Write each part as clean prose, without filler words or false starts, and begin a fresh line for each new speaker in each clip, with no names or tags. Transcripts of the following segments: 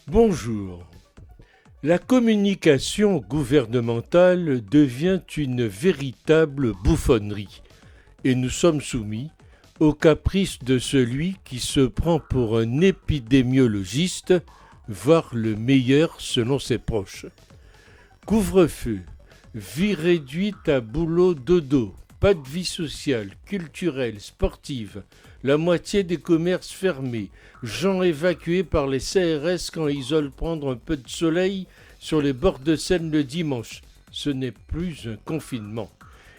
Bonjour. La communication gouvernementale devient une véritable bouffonnerie et nous sommes soumis au caprice de celui qui se prend pour un épidémiologiste, voire le meilleur selon ses proches. Couvre-feu, vie réduite à boulot dodo, pas de vie sociale, culturelle, sportive, la moitié des commerces fermés, gens évacués par les CRS quand ils veulent prendre un peu de soleil sur les bords de Seine le dimanche. Ce n'est plus un confinement.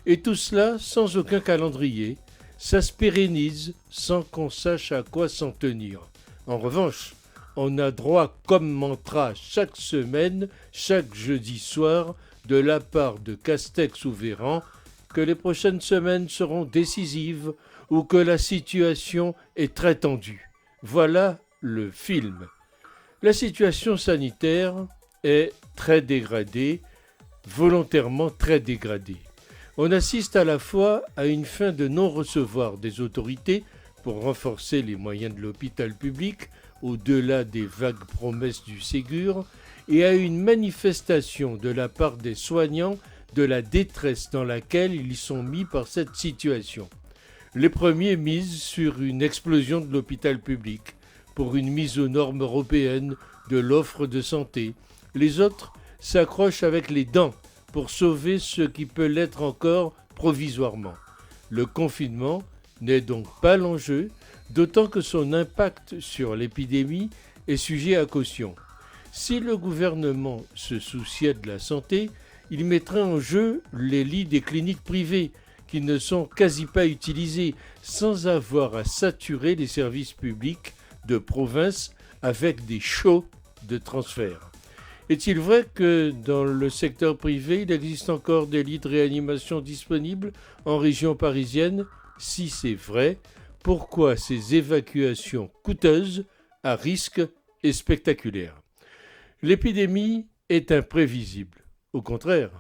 Et tout cela sans aucun calendrier. Ça se pérennise sans qu'on sache à quoi s'en tenir. En revanche, on a droit comme mantra chaque semaine, chaque jeudi soir, de la part de Castex ou Véran, que les prochaines semaines seront décisives ou que la situation est très tendue. Voilà le film. La situation sanitaire est très dégradée, volontairement très dégradée. On assiste à la fois à une fin de non-recevoir des autorités pour renforcer les moyens de l'hôpital public, au-delà des vagues promesses du Ségur, et à une manifestation de la part des soignants de la détresse dans laquelle ils sont mis par cette situation. Les premiers misent sur une explosion de l'hôpital public, pour une mise aux normes européennes de l'offre de santé. Les autres s'accrochent avec les dents pour sauver ce qui peut l'être encore provisoirement. Le confinement n'est donc pas l'enjeu, d'autant que son impact sur l'épidémie est sujet à caution. Si le gouvernement se souciait de la santé, il mettrait en jeu les lits des cliniques privées, qui ne sont quasi pas utilisés, sans avoir à saturer les services publics de province avec des shows de transfert. Est-il vrai que dans le secteur privé, il existe encore des lits de réanimation disponibles en région parisienne? Si c'est vrai, pourquoi ces évacuations coûteuses, à risque et spectaculaires? L'épidémie est imprévisible. Au contraire,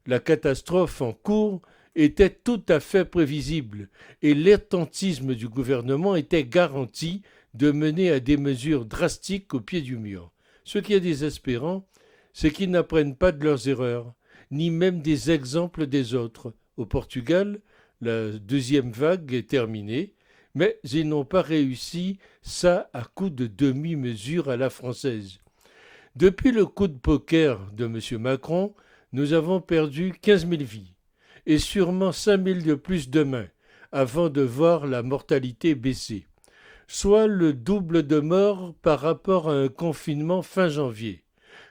la catastrophe en cours était tout à fait prévisible et l'attentisme du gouvernement était garanti de mener à des mesures drastiques au pied du mur. Ce qui est désespérant, c'est qu'ils n'apprennent pas de leurs erreurs, ni même des exemples des autres. Au Portugal, la deuxième vague est terminée, mais ils n'ont pas réussi ça à coup de demi-mesure à la française. Depuis le coup de poker de M. Macron, nous avons perdu 15 000 vies, et sûrement 5 000 de plus demain, avant de voir la mortalité baisser. Soit le double de morts par rapport à un confinement fin janvier.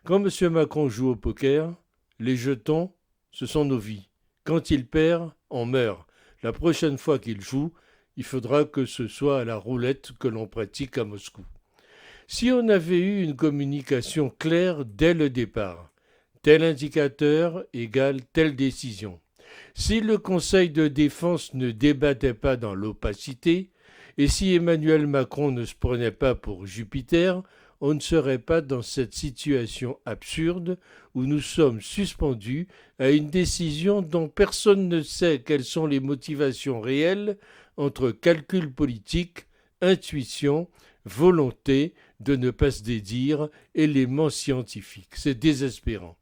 Quand M. Macron joue au poker, les jetons, ce sont nos vies. Quand il perd, on meurt. La prochaine fois qu'il joue, il faudra que ce soit à la roulette que l'on pratique à Moscou. Si on avait eu une communication claire dès le départ, tel indicateur égale telle décision. Si le Conseil de défense ne débattait pas dans l'opacité, et si Emmanuel Macron ne se prenait pas pour Jupiter, on ne serait pas dans cette situation absurde où nous sommes suspendus à une décision dont personne ne sait quelles sont les motivations réelles entre calcul politique, intuition, volonté de ne pas se dédire, éléments scientifiques. C'est désespérant.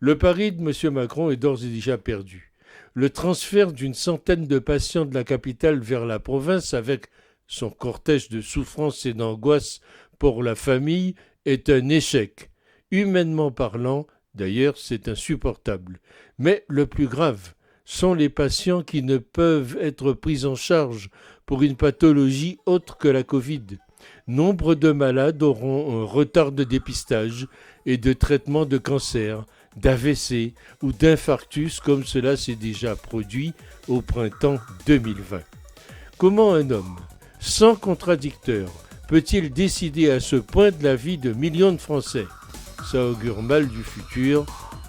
Le pari de M. Macron est d'ores et déjà perdu. Le transfert d'une centaine de patients de la capitale vers la province avec son cortège de souffrance et d'angoisse pour la famille est un échec. Humainement parlant, d'ailleurs, c'est insupportable. Mais le plus grave sont les patients qui ne peuvent être pris en charge pour une pathologie autre que la Covid. Nombre de malades auront un retard de dépistage et de traitement de cancer, d'AVC ou d'infarctus comme cela s'est déjà produit au printemps 2020. Comment un homme, sans contradicteur, peut-il décider à ce point de la vie de millions de Français? Ça augure mal du futur,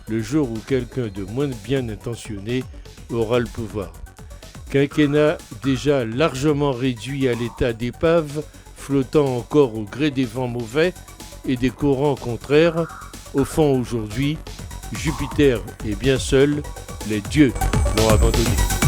le jour où quelqu'un de moins bien intentionné aura le pouvoir. Quinquennat déjà largement réduit à l'état d'épave, flottant encore au gré des vents mauvais et des courants contraires. Au fond, aujourd'hui, Jupiter est bien seul, les dieux l'ont abandonné.